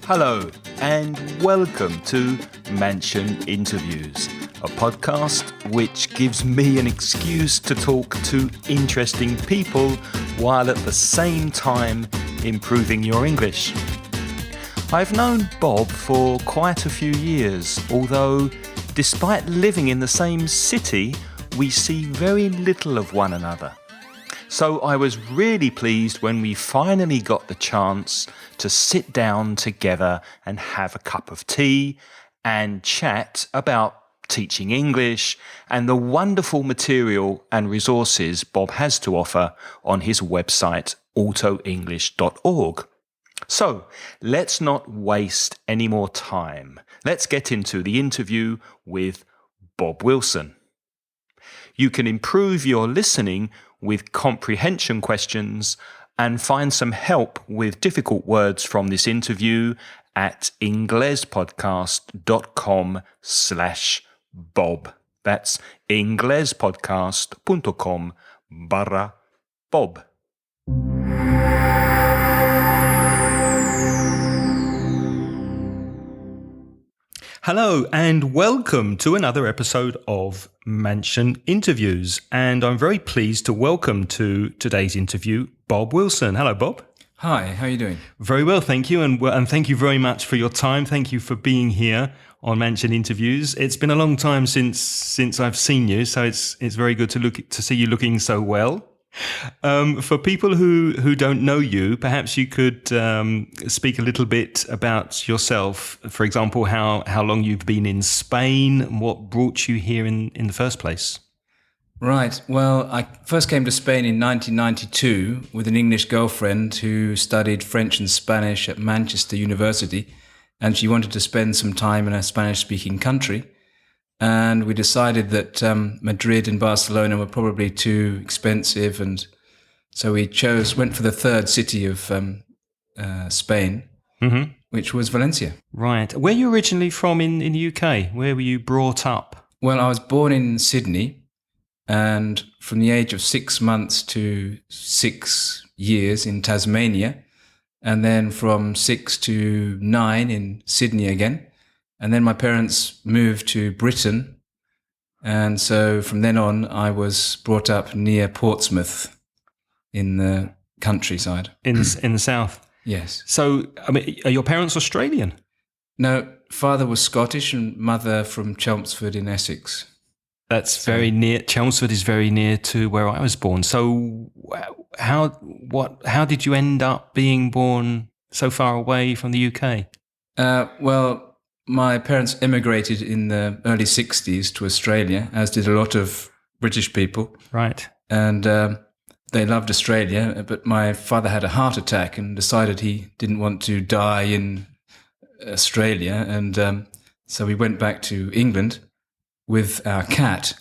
Hello and welcome to Mansion Interviews, a podcast which gives me an excuse to talk to interesting people while at the same time improving your English. I've known Bob for quite a few years, although despite living in the same city, we see very little of one another. So I was really pleased when we finally got the chance to sit down together and have a cup of tea and chat about teaching English and the wonderful material and resources Bob has to offer on his website, autoenglish.org. So let's not waste any more time. Let's get into the interview with Bob Wilson. You can improve your listening with comprehension questions and find some help with difficult words from this interview at inglespodcast.com/Bob. That's inglespodcast.com/Bob. Hello and welcome to another episode of Mansion Interviews. And I'm very pleased to welcome to today's interview Bob Wilson. Hello, Bob. Hi, how are you doing? Very well, thank you. And thank you very much for your time. Thank you for being here on Mansion Interviews. It's been a long time since I've seen you, so it's very good to see you looking so well. For people who don't know you, perhaps you could speak a little bit about yourself. For example, how long you've been in Spain and what brought you here in the first place. Right. Well, I first came to Spain in 1992 with an English girlfriend who studied French and Spanish at Manchester University, and she wanted to spend some time in a Spanish-speaking country. And we decided that Madrid and Barcelona were probably too expensive, and so we went for the third city of Spain, which was Valencia. Right. Where are you originally from in the UK? Where were you brought up? Well, I was born in Sydney, and from the age of 6 months to 6 years in Tasmania, and then from 6 to 9 in Sydney again. And then my parents moved to Britain. And so from then on, I was brought up near Portsmouth in the countryside. In the south? Yes. So, I mean, are your parents Australian? No, father was Scottish and mother from Chelmsford in Essex. That's very near. Chelmsford is very near to where I was born. So how did you end up being born so far away from the UK? Well, my parents emigrated in the early 60s to Australia, as did a lot of British people. Right. And they loved Australia, but my father had a heart attack and decided he didn't want to die in Australia. And so we went back to England with our cat.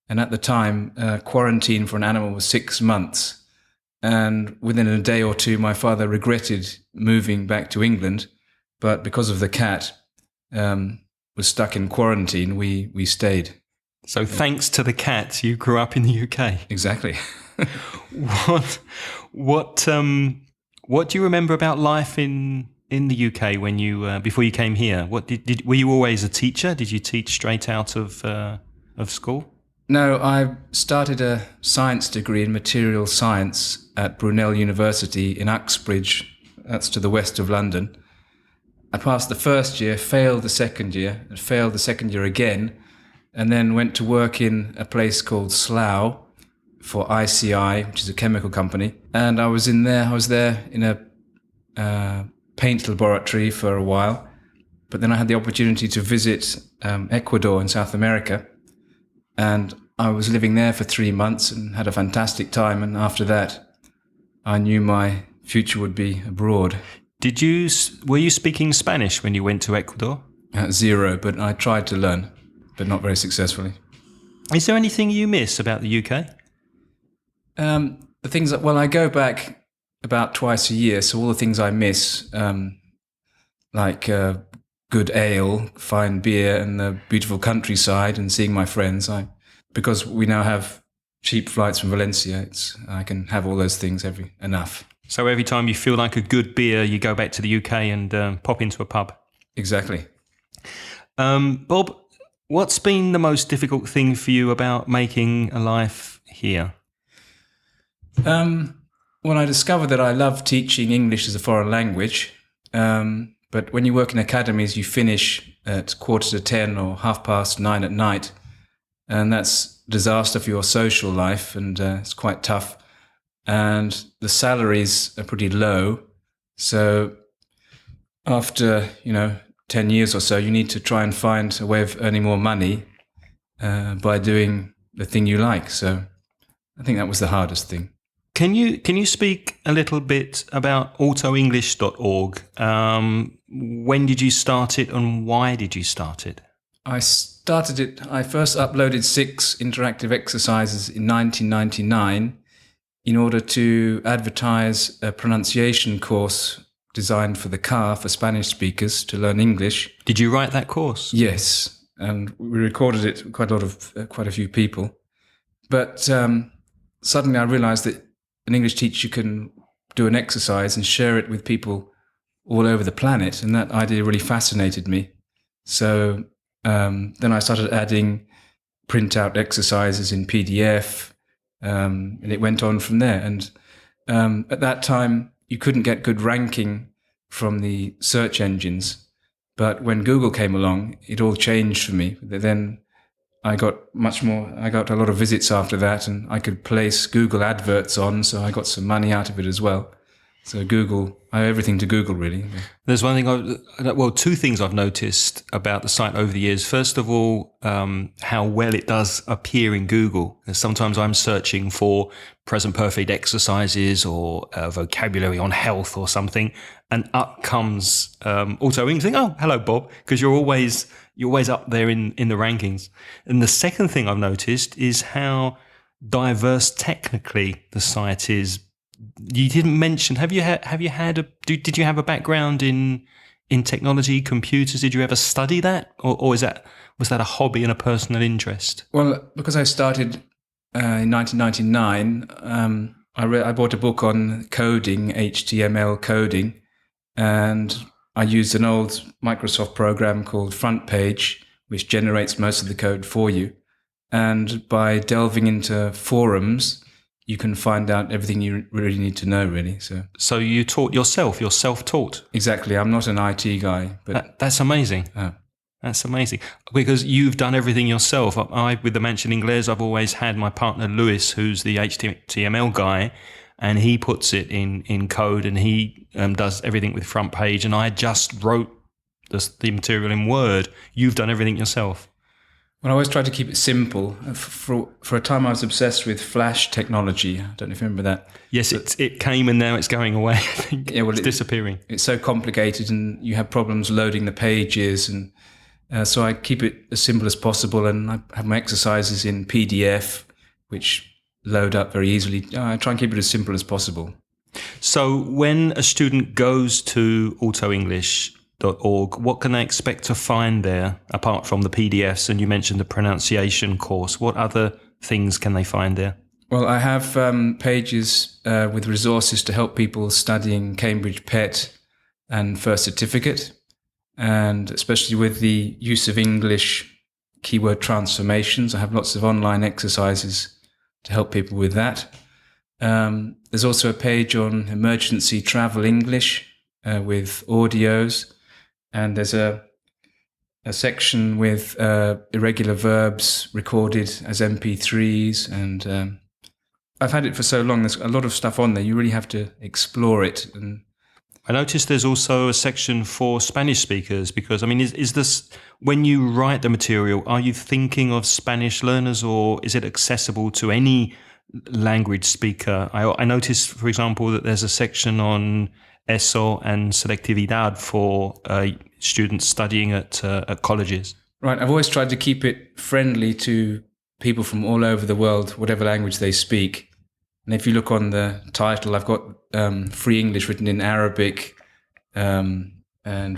And at the time, quarantine for an animal was 6 months. And within a day or two, my father regretted moving back to England. But because of the cat, was stuck in quarantine, we stayed. So thanks to the cat, you grew up in the UK. Exactly. What do you remember about life in the UK when you before you came here? Were you always a teacher? Did you teach straight out of school? No, I started a science degree in material science at Brunel University in Uxbridge. That's to the west of London. I passed the first year, failed the second year, and failed the second year again, and then went to work in a place called Slough for ICI, which is a chemical company. And I was there in a paint laboratory for a while, but then I had the opportunity to visit Ecuador in South America, and I was living there for 3 months and had a fantastic time. And after that, I knew my future would be abroad. Were you speaking Spanish when you went to Ecuador? Zero, but I tried to learn, but not very successfully. Is there anything you miss about the UK? The things that, well, I go back about twice a year, so all the things I miss, like good ale, fine beer, and the beautiful countryside, and seeing my friends. Because we now have cheap flights from Valencia, I can have all those things enough. So every time you feel like a good beer, you go back to the UK and pop into a pub. Exactly. Bob, what's been the most difficult thing for you about making a life here? When I discovered that I love teaching English as a foreign language, but when you work in academies, you finish at 10:15 or 9:30 at night, and that's a disaster for your social life, and it's quite tough. And the salaries are pretty low, so after 10 years or so, you need to try and find a way of earning more money by doing the thing you like. So I think that was the hardest thing. Can you speak a little bit about autoenglish.org? When did you start it and why did you start it? I first uploaded 6 interactive exercises in 1999 in order to advertise a pronunciation course designed for the car for Spanish speakers to learn English. Did you write that course? Yes, and we recorded it with quite a few people. But suddenly I realized that an English teacher can do an exercise and share it with people all over the planet, and that idea really fascinated me. So then I started adding printout exercises in PDF, and it went on from there. And at that time, you couldn't get good ranking from the search engines. But when Google came along, it all changed for me. Then I got a lot of visits after that, and I could place Google adverts on, so I got some money out of it as well. So I owe everything to Google, really. There's two things I've noticed about the site over the years. First of all, how well it does appear in Google. Sometimes I'm searching for present perfect exercises or vocabulary on health or something, and up comes Auto English. Oh, hello, Bob, because you're always up there in the rankings. And the second thing I've noticed is how diverse technically the site is. You didn't mention. Did you have a background in technology, computers? Did you ever study that, or was that a hobby and a personal interest? Well, because I started in 1999, I bought a book on coding, HTML coding, and I used an old Microsoft program called Front Page, which generates most of the code for you. And by delving into forums, you can find out everything you really need to know, really. So you taught yourself? You're self-taught? Exactly. I'm not an IT guy. But that's amazing. That's amazing. Because you've done everything yourself. With the Mansion Inglés, I've always had my partner, Lewis, who's the HTML guy, and he puts it in code, and he does everything with Front Page, and I just wrote the material in Word. You've done everything yourself. Well, I always try to keep it simple. For a time, I was obsessed with Flash technology. I don't know if you remember that. Yes, it came and now it's going away. I think it's disappearing. It's so complicated, and you have problems loading the pages, and so I keep it as simple as possible. And I have my exercises in PDF, which load up very easily. I try and keep it as simple as possible. So when a student goes to autoenglish.org, what can they expect to find there apart from the PDFs? And you mentioned the pronunciation course. What other things can they find there? Well, I have pages with resources to help people studying Cambridge PET and First Certificate, and especially with the use of English keyword transformations. I have lots of online exercises to help people with that. There's also a page on emergency travel English with audios. And there's a section with irregular verbs recorded as MP3s. And I've had it for so long, there's a lot of stuff on there. You really have to explore it. And I noticed there's also a section for Spanish speakers, because, I mean, is this, when you write the material, are you thinking of Spanish learners, or is it accessible to any language speaker? I noticed, for example, that there's a section on ESO and selectividad for students studying at colleges. Right. I've always tried to keep it friendly to people from all over the world, whatever language they speak. And if you look on the title, I've got free English written in Arabic and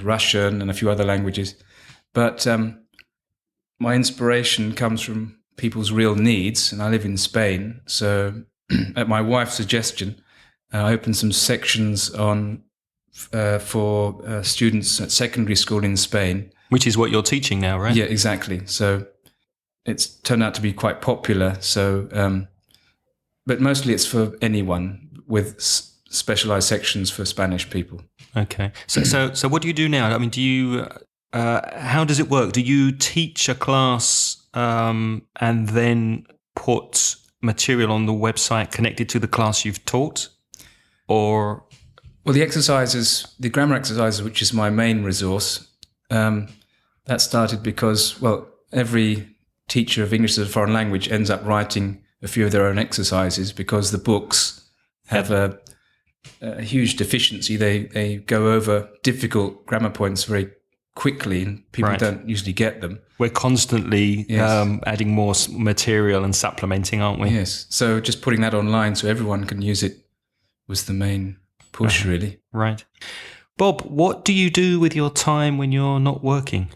Russian and a few other languages. But my inspiration comes from people's real needs, and I live in Spain. So at my wife's suggestion, I opened some sections on for students at secondary school in Spain. Which is what you're teaching now, right? Yeah, exactly. So it's turned out to be quite popular. So, but mostly it's for anyone with specialized sections for Spanish people. Okay. So what do you do now? I mean, do you? How does it work? Do you teach a class and then put material on the website connected to the class you've taught, or? Well, the grammar exercises, which is my main resource, that started because, well, every teacher of English as a foreign language ends up writing a few of their own exercises because the books have a huge deficiency. They go over difficult grammar points very quickly, and people don't usually get them. We're constantly adding more material and supplementing, aren't we? Yes. So just putting that online so everyone can use it was the main push, really. Right. Bob, what do you do with your time when you're not working?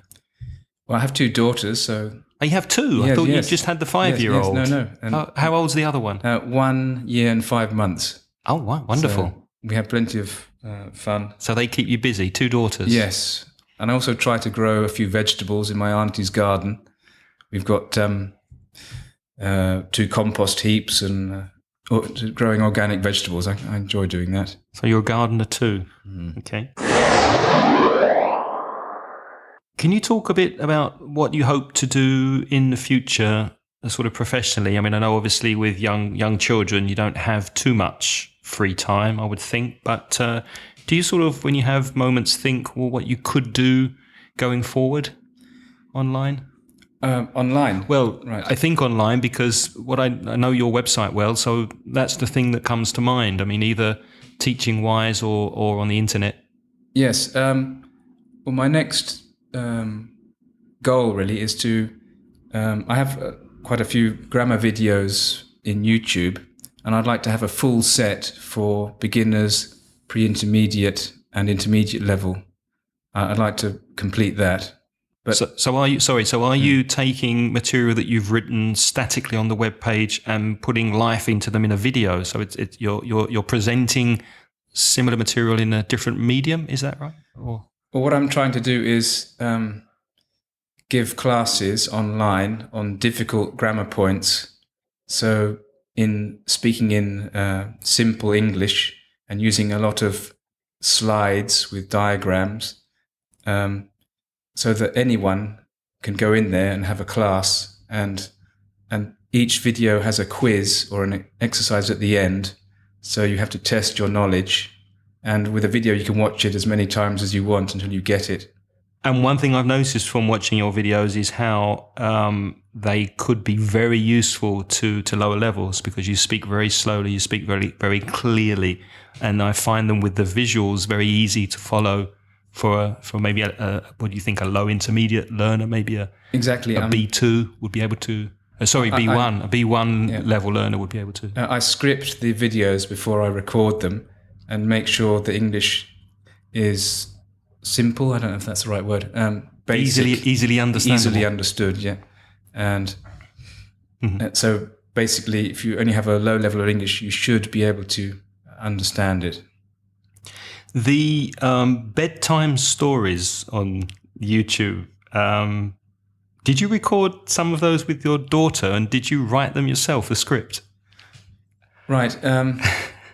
Well, I have 2 daughters, so... Oh, you have 2? I thought you just had the 5-year-old. Yes, no. And how old's the other one? 1 year and 5 months. Oh, wow, wonderful. So we have plenty of fun. So they keep you busy, 2 daughters? Yes. And I also try to grow a few vegetables in my auntie's garden. We've got 2 compost heaps and growing organic vegetables. I enjoy doing that. So you're a gardener too? Okay. Can you talk a bit about what you hope to do in the future, sort of professionally? I mean, I know obviously with young children, you don't have too much free time, I would think. But do you sort of, when you have moments, think, well, what you could do going forward online? Online? Well, right. I think online because I know your website well, so that's the thing that comes to mind. I mean, either teaching-wise or on the internet. Yes. Well, my next goal really is to... I have quite a few grammar videos in YouTube, and I'd like to have a full set for beginners, pre-intermediate and intermediate level. I'd like to complete that. But so are you taking material that you've written statically on the web page and putting life into them in a video? So you're presenting similar material in a different medium, is that right? Or? Well, what I'm trying to do is give classes online on difficult grammar points. So in speaking in simple English and using a lot of slides with diagrams, so that anyone can go in there and have a class, and each video has a quiz or an exercise at the end. So you have to test your knowledge. And with a video, you can watch it as many times as you want until you get it. And one thing I've noticed from watching your videos is how they could be very useful to lower levels because you speak very slowly, you speak very, very clearly. And I find them with the visuals very easy to follow for maybe what do you think, a low intermediate learner, maybe a B2 would be able to... B1, a B1 level learner would be able to. I script the videos before I record them and make sure the English is simple. I don't know if that's the right word. Basic, easily understandable. Easily understood, yeah. And so basically, if you only have a low level of English, you should be able to understand it. The bedtime stories on YouTube, did you record some of those with your daughter, and did you write them yourself, the script? Right.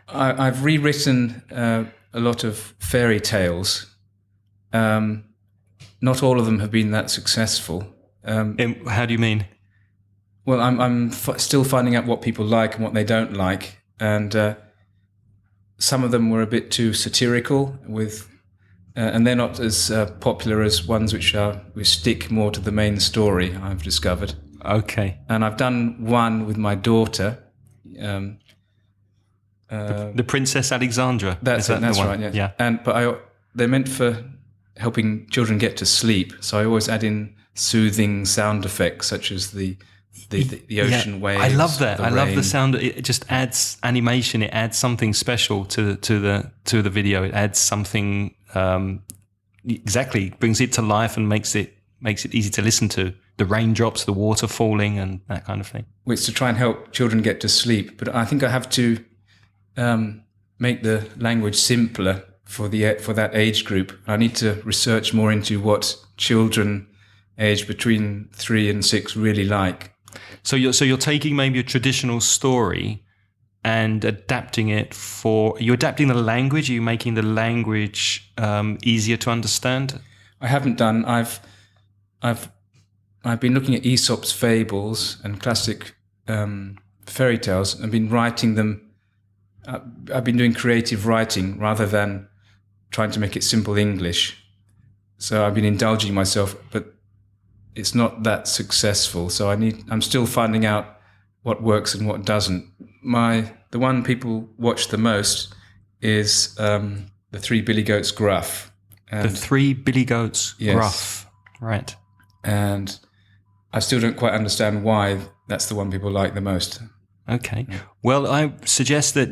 I've rewritten a lot of fairy tales. Not all of them have been that successful. How do you mean? Well, I'm still finding out what people like and what they don't like, and some of them were a bit too satirical, and they're not as popular as ones which stick more to the main story, I've discovered. Okay. And I've done one with my daughter. The Princess Alexandra. That's right. Yeah. But they're meant for helping children get to sleep. So I always add in soothing sound effects such as the ocean waves. I love that. I love the sound. It just adds animation. It adds something special to the video. It adds something brings it to life and makes it easy to listen to. The raindrops, the water falling, and that kind of thing. Which to try and help children get to sleep. But I think I have to make the language simpler for that age group. I need to research more into what children aged between 3 and 6 really like. So you're taking maybe a traditional story and adapting it you're adapting the language. Are you making the language easier to understand? I haven't done. I've been looking at Aesop's fables and classic fairy tales. I've been writing them. I've been doing creative writing rather than trying to make it simple English. So I've been indulging myself, but it's not that successful. So I'm still finding out what works and what doesn't. The one people watch the most is the Three Billy Goats Gruff. The Three Billy Goats Gruff, right? And I still don't quite understand why that's the one people like the most. Okay. Well, I suggest that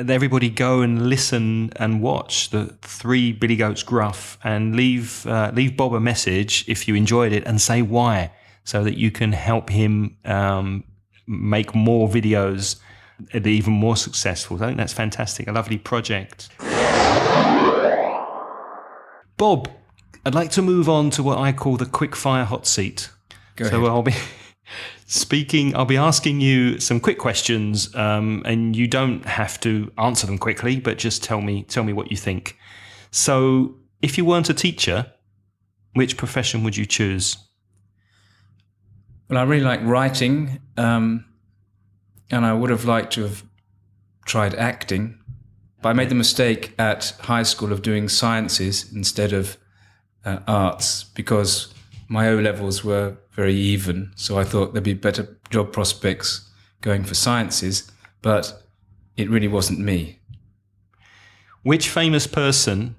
everybody go and listen and watch the Three Billy Goats Gruff and leave Bob a message if you enjoyed it and say why, so that you can help him make more videos that are even more successful. I think that's fantastic. A lovely project. Bob, I'd like to move on to what I call the Quickfire hot seat. Go ahead. I'll be asking you some quick questions, and you don't have to answer them quickly, but just tell me what you think. So, if you weren't a teacher, which profession would you choose? Well, I really like writing, and I would have liked to have tried acting, but I made the mistake at high school of doing sciences instead of arts because my O-levels were very even, so I thought there'd be better job prospects going for sciences, but it really wasn't me. Which famous person,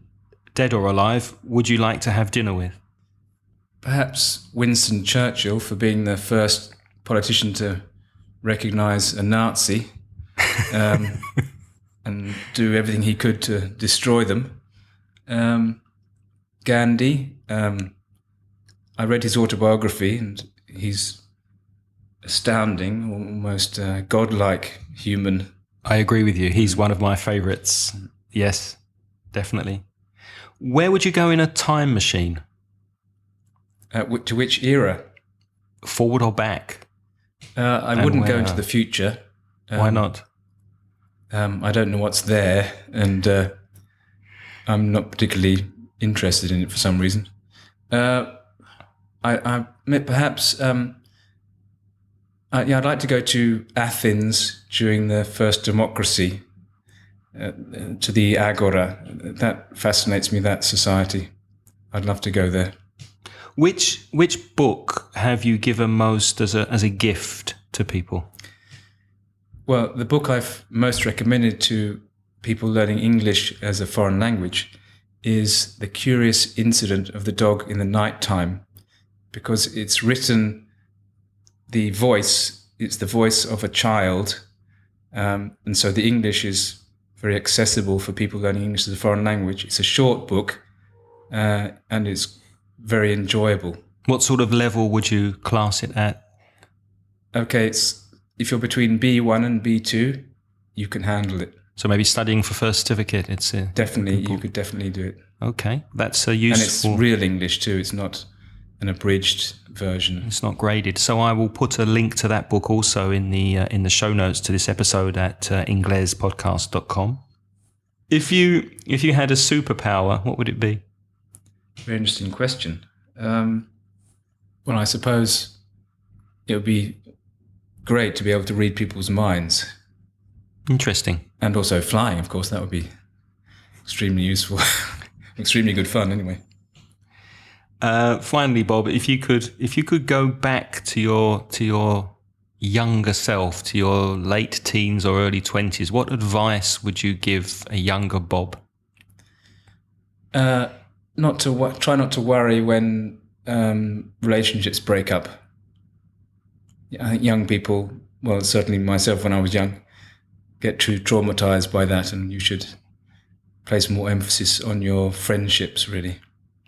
dead or alive, would you like to have dinner with? Perhaps Winston Churchill, for being the first politician to recognise a Nazi and do everything he could to destroy them. Gandhi, I read his autobiography and he's astounding, almost godlike human. I agree with you. He's one of my favourites. Yes, definitely. Where would you go in a time machine? To which era? Forward or back? I wouldn't go into the future. Why not? I don't know what's there, and I'm not particularly interested in it for some reason. Perhaps I'd like to go to Athens during the first democracy, to the Agora. That fascinates me, that society. I'd love to go there. Which book have you given most as a gift to people? Well, the book I've most recommended to people learning English as a foreign language is The Curious Incident of the Dog in the Night Time, because it's written, it's the voice of a child, and so the English is very accessible for people learning English as a foreign language. It's a short book, and it's very enjoyable. What sort of level would you class it at? Okay, if you're between B1 and B2, you can handle it. So maybe studying for first certificate. It's definitely, you could definitely do it. Okay, that's a useful. And it's real English too. It's not an abridged version. It's not graded. So I will put a link to that book also in the show notes to this episode at inglespodcast.com. If you had a superpower, what would it be? Very interesting question. Well, I suppose it would be great to be able to read people's minds. Interesting. And also flying, of course, that would be extremely useful. Extremely good fun, anyway. Finally, Bob, if you could go back to your younger self, to your late teens or early 20s, what advice would you give a younger Bob? Try not to worry when relationships break up. I think young people, well, certainly myself when I was young, get too traumatized by that, and you should place more emphasis on your friendships, really.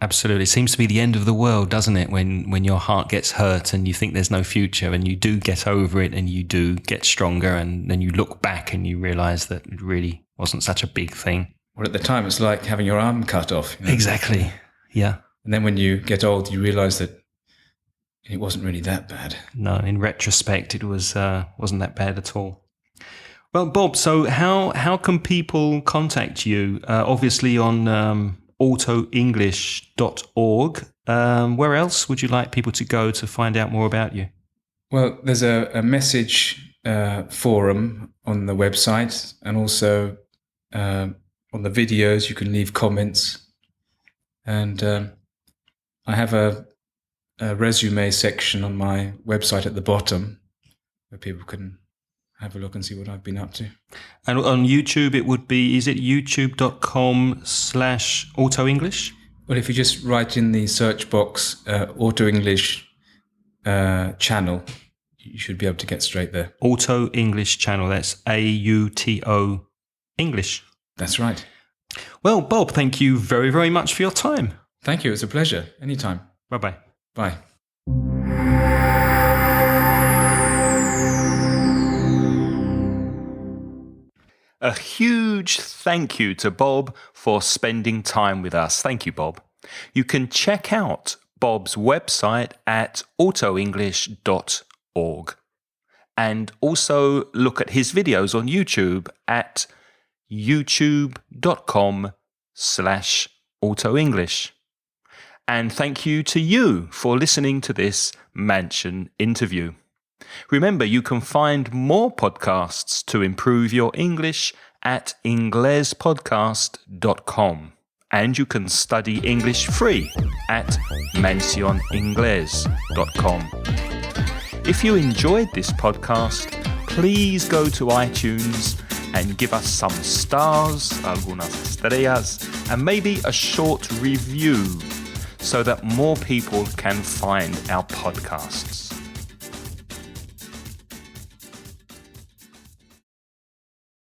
Absolutely. It seems to be the end of the world, doesn't it? When your heart gets hurt and you think there's no future, and you do get over it and you do get stronger, and then you look back and you realise that it really wasn't such a big thing. Well, at the time, it's like having your arm cut off. Exactly. Yeah. And then when you get old, you realise that it wasn't really that bad. No, in retrospect, it wasn't that bad at all. Well, Bob, so how can people contact you? Obviously on autoenglish.org. Where else would you like people to go to find out more about you? Well, there's a message forum on the website, and also on the videos you can leave comments. And I have a resume section on my website at the bottom where people can have a look and see what I've been up to. And on YouTube, it would be, is it youtube.com/autoenglish? Well, if you just write in the search box Autoenglish channel, you should be able to get straight there. Autoenglish channel, that's AUTO English. That's right. Well, Bob, thank you very, very much for your time. Thank you. It's a pleasure. Anytime. Bye-bye. Bye. A huge thank you to Bob for spending time with us. Thank you, Bob. You can check out Bob's website at autoenglish.org, and also look at his videos on YouTube at youtube.com/autoenglish. And thank you to you for listening to this Mansion interview. Remember, you can find more podcasts to improve your English at inglespodcast.com. And you can study English free at mencioningles.com. If you enjoyed this podcast, please go to iTunes and give us some stars, algunas estrellas, and maybe a short review so that more people can find our podcasts.